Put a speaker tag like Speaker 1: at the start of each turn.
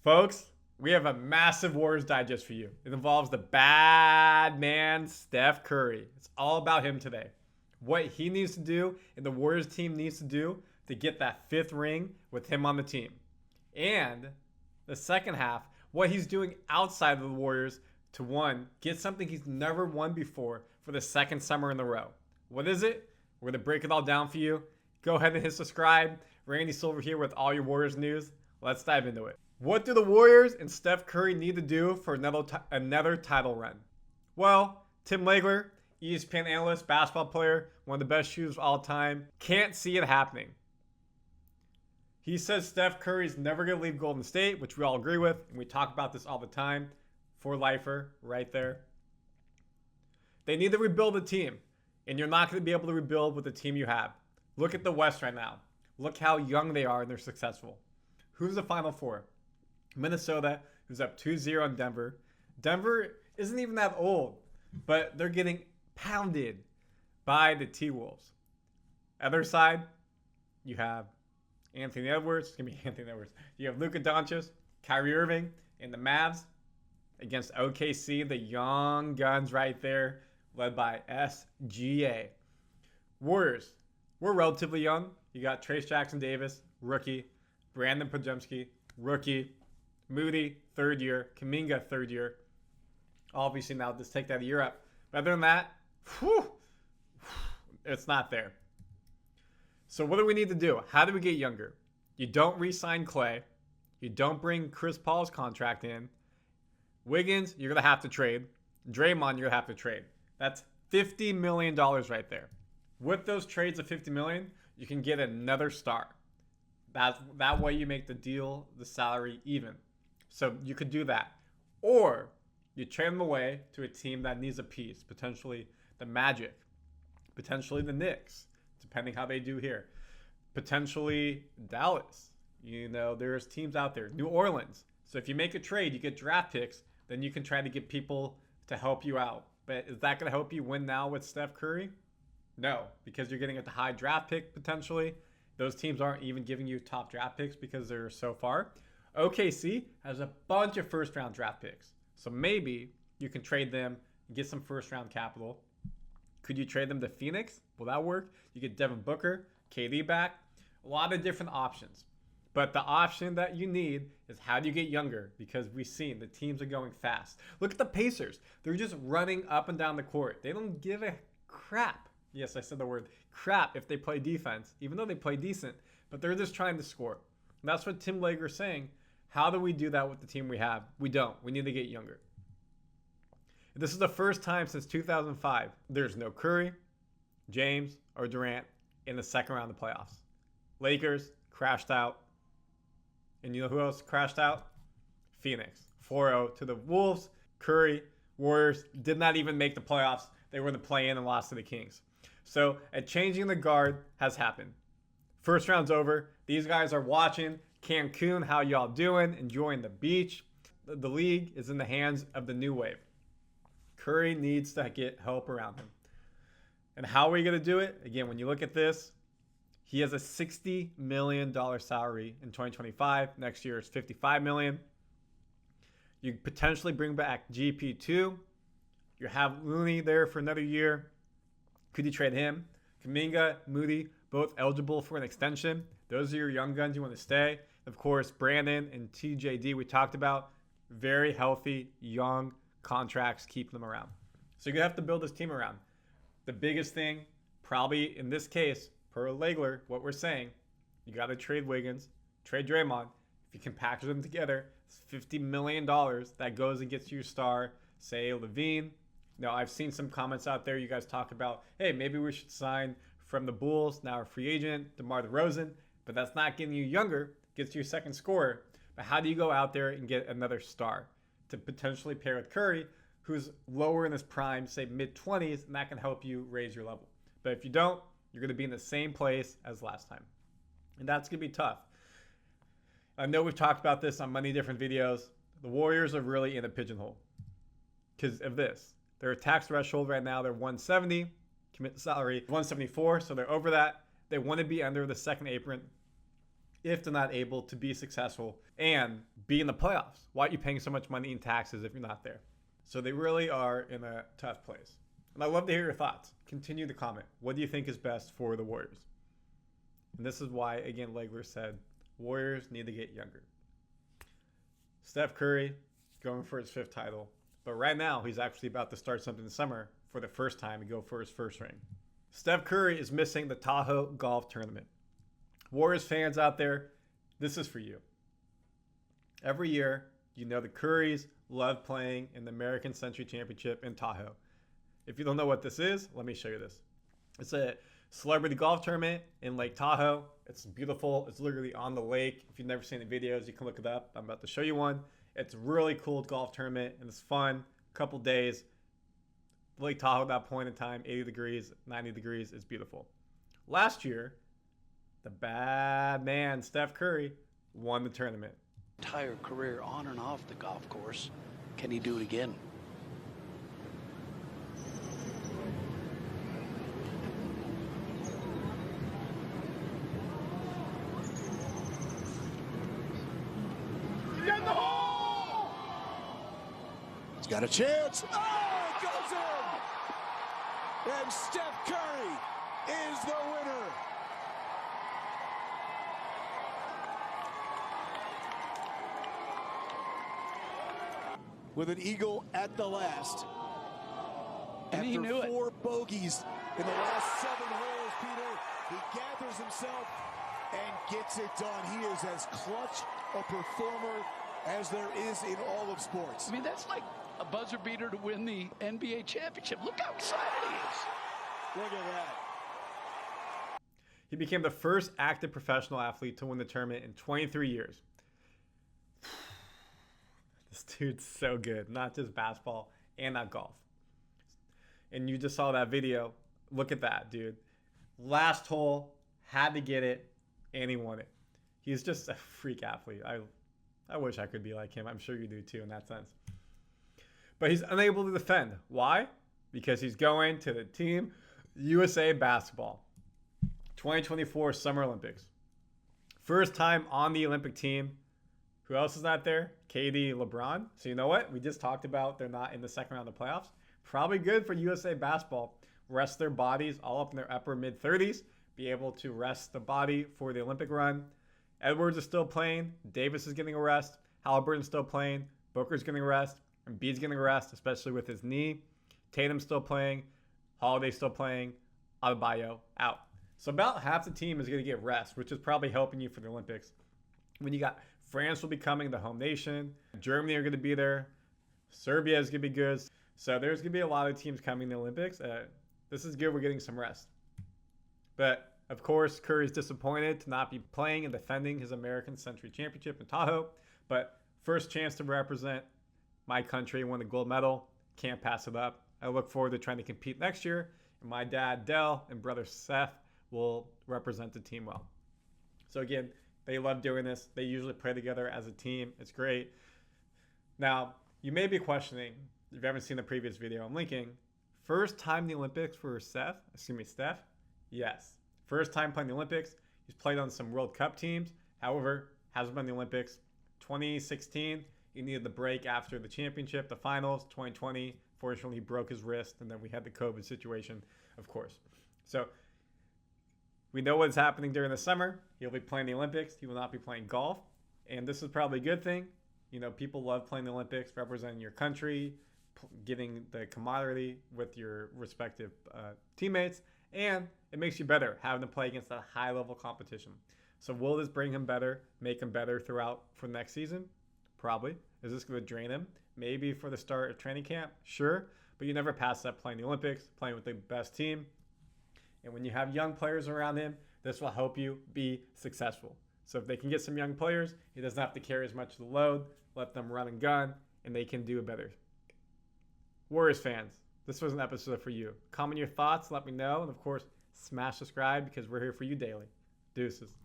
Speaker 1: Folks, we have a massive Warriors digest for you. It involves the bad man, Steph Curry. It's all about him today. What he needs to do and the Warriors team needs to do to get that fifth ring with him on the team. And the second half, what he's doing outside of the Warriors to, one, get something he's never won before for the second summer in a row. What is it? We're going to break it all down for you. Go ahead and hit subscribe. Randy Silver here with all your Warriors news. Let's dive into it. What do the Warriors and Steph Curry need to do for another title run? Well, Tim Legler, ESPN analyst, basketball player, one of the best shooters of all time, can't see it happening. He says Steph Curry's never going to leave Golden State, which we all agree with, and we talk about this all the time. For lifer, right there. They need to rebuild the team, and you're not going to be able to rebuild with the team you have. Look at the West right now. Look how young they are and they're successful. Who's the Final Four? Minnesota, who's up 2-0 on Denver. Denver isn't even that old, but they're getting pounded by the T-Wolves. Other side, you have Anthony Edwards. It's going to be Anthony Edwards. You have Luka Doncic, Kyrie Irving, and the Mavs against OKC, the young guns right there, led by SGA. Warriors, we're relatively young. You got Trace Jackson Davis, rookie. Brandon Podziemski, rookie. Moody, third year. Kuminga, third year. Obviously, now just take that a year up. But other than that, it's not there. So what do we need to do? How do we get younger? You don't re-sign Clay. You don't bring Chris Paul's contract in. Wiggins, you're going to have to trade. Draymond, you're going to have to trade. That's $50 million right there. With those trades of $50 million, you can get another star. That way you make the deal, the salary even. So you could do that. Or you trade them away to a team that needs a piece, potentially the Magic, potentially the Knicks, depending how they do here. Potentially Dallas. You know, there's teams out there. New Orleans. So if you make a trade, you get draft picks, then you can try to get people to help you out. But is that going to help you win now with Steph Curry? No, because you're getting a high draft pick potentially. Those teams aren't even giving you top draft picks because they're so far. OKC has a bunch of first-round draft picks. So maybe you can trade them and get some first-round capital. Could you trade them to Phoenix? Will that work? You get Devin Booker, KD back. A lot of different options. But the option that you need is how do you get younger? Because we've seen the teams are going fast. Look at the Pacers. They're just running up and down the court. They don't give a crap. Yes, I said the word crap if they play defense, even though they play decent. But they're just trying to score. And that's what Tim Legler is saying. How do we do that with the team we have? We don't. We need to get younger. This is the first time since 2005 there's no Curry, James, or Durant in the second round of the playoffs. Lakers crashed out. And you know who else crashed out? Phoenix. 4-0 to the Wolves. Curry, Warriors did not even make the playoffs. They were in the play-in and lost to the Kings. So a changing the guard has happened. First round's over. These guys are watching Cancun. How y'all doing? Enjoying the beach. The league is in the hands of the new wave. Curry needs to get help around him. And how are we going to do it? Again, when you look at this, he has a $60 million salary in 2025. Next year is $55 million. You potentially bring back GP2. You have Looney there for another year. Could you trade him? Kuminga, Moody, both eligible for an extension. Those are your young guns you want to stay. Of course, Brandon and TJD we talked about. Very healthy, young contracts. Keep them around. So you have to build this team around. The biggest thing, probably in this case, per Legler, what we're saying, you got to trade Wiggins, trade Draymond. If you can package them together, it's $50 million that goes and gets you a star, say Levine. Now, I've seen some comments out there. You guys talk about, hey, maybe we should sign from the Bulls, now a free agent, DeMar DeRozan. But that's not getting you younger, gets you a second scorer. But how do you go out there and get another star to potentially pair with Curry, who's lower in his prime, say mid-20s, and that can help you raise your level. But if you don't, you're going to be in the same place as last time. And that's going to be tough. I know we've talked about this on many different videos. The Warriors are really in a pigeonhole because of this. Their tax threshold right now, they're 170. Commit salary 174, so they're over that. They want to be under the second apron. if they're not able to be successful and be in the playoffs. Why are you paying so much money in taxes if you're not there? So they really are in a tough place. And I'd love to hear your thoughts. Continue to comment. What do you think is best for the Warriors? And this is why, again, Legler said, Warriors need to get younger. Steph Curry going for his 5th title. But right now, he's actually about to start something this summer for the first time and go for his 1st ring. Steph Curry is missing the Tahoe Golf Tournament. Warriors fans out there, this is for you. Every year, you know the Currys love playing in the American Century Championship in Tahoe. If you don't know what this is, let me show you this. It's a celebrity golf tournament in Lake Tahoe. It's beautiful. It's literally on the lake. If you've never seen the videos, you can look it up. I'm about to show you one. It's a really cool golf tournament, and it's fun. A couple days. Lake Tahoe at that point in time, 80 degrees, 90 degrees. It's beautiful. Last year, the bad man, Steph Curry, won the tournament.
Speaker 2: Entire career on and off the golf course. Can he do it again? He's got a chance. Oh, it goes in! And Steph Curry is the winner. With an eagle at the last. And he knew it. 4 bogeys in the last 7 holes, Peter, he gathers himself and gets it done. He is as clutch a performer as there is in all of sports.
Speaker 3: I mean, that's like a buzzer beater to win the NBA championship. Look how excited he is.
Speaker 2: Look at that.
Speaker 1: He became the first active professional athlete to win the tournament in 23 years. This dude's so good. Not just basketball and not golf. And you just saw that video. Look at that, dude. Last hole, had to get it, and he won it. He's just a freak athlete. I wish I could be like him. I'm sure you do too in that sense. But he's unable to defend. Why? Because he's going to the Team USA Basketball 2024 Summer Olympics. First time on the Olympic team. Who else is not there? KD, LeBron. So you know what? We just talked about they're not in the second round of the playoffs. Probably good for USA Basketball. Rest their bodies all up in their upper mid-30s. Be able to rest the body for the Olympic run. Edwards is still playing. Davis is getting a rest. Halliburton's still playing. Booker's getting a rest. Embiid's getting a rest, especially with his knee. Tatum's still playing. Holiday's still playing. Adebayo out. So about half the team is going to get rest, which is probably helping you for the Olympics. When you got France will be coming, the home nation. Germany are going to be there. Serbia is going to be good. So there's going to be a lot of teams coming to the Olympics. This is good. We're getting some rest. But, of course, Curry's disappointed to not be playing and defending his American Century Championship in Tahoe. But first chance to represent my country, win the gold medal. Can't pass it up. I look forward to trying to compete next year. And my dad, Dell, and brother Seth will represent the team well. So, again, they love doing this. They usually play together as a team. It's great. Now, you may be questioning, if you haven't seen the previous video I'm linking, first time in the Olympics for Steph? Yes. First time playing the Olympics. He's played on some World Cup teams. However, hasn't been in the Olympics. 2016, he needed the break after the championship, the finals. 2020, fortunately, he broke his wrist, and then we had the COVID situation, of course. So we know what's happening during the summer. He'll be playing the Olympics. He will not be playing golf. And this is probably a good thing. You know, people love playing the Olympics, representing your country, getting the camaraderie with your respective teammates. And it makes you better having to play against that high-level competition. So will this bring him better, make him better throughout for next season? Probably. Is this going to drain him? Maybe for the start of training camp? Sure. But you never pass that playing the Olympics, playing with the best team. And when you have young players around him, this will help you be successful. So if they can get some young players, he doesn't have to carry as much of the load, let them run and gun, and they can do better. Warriors fans, this was an episode for you. Comment your thoughts, let me know, and of course, smash subscribe because we're here for you daily. Deuces.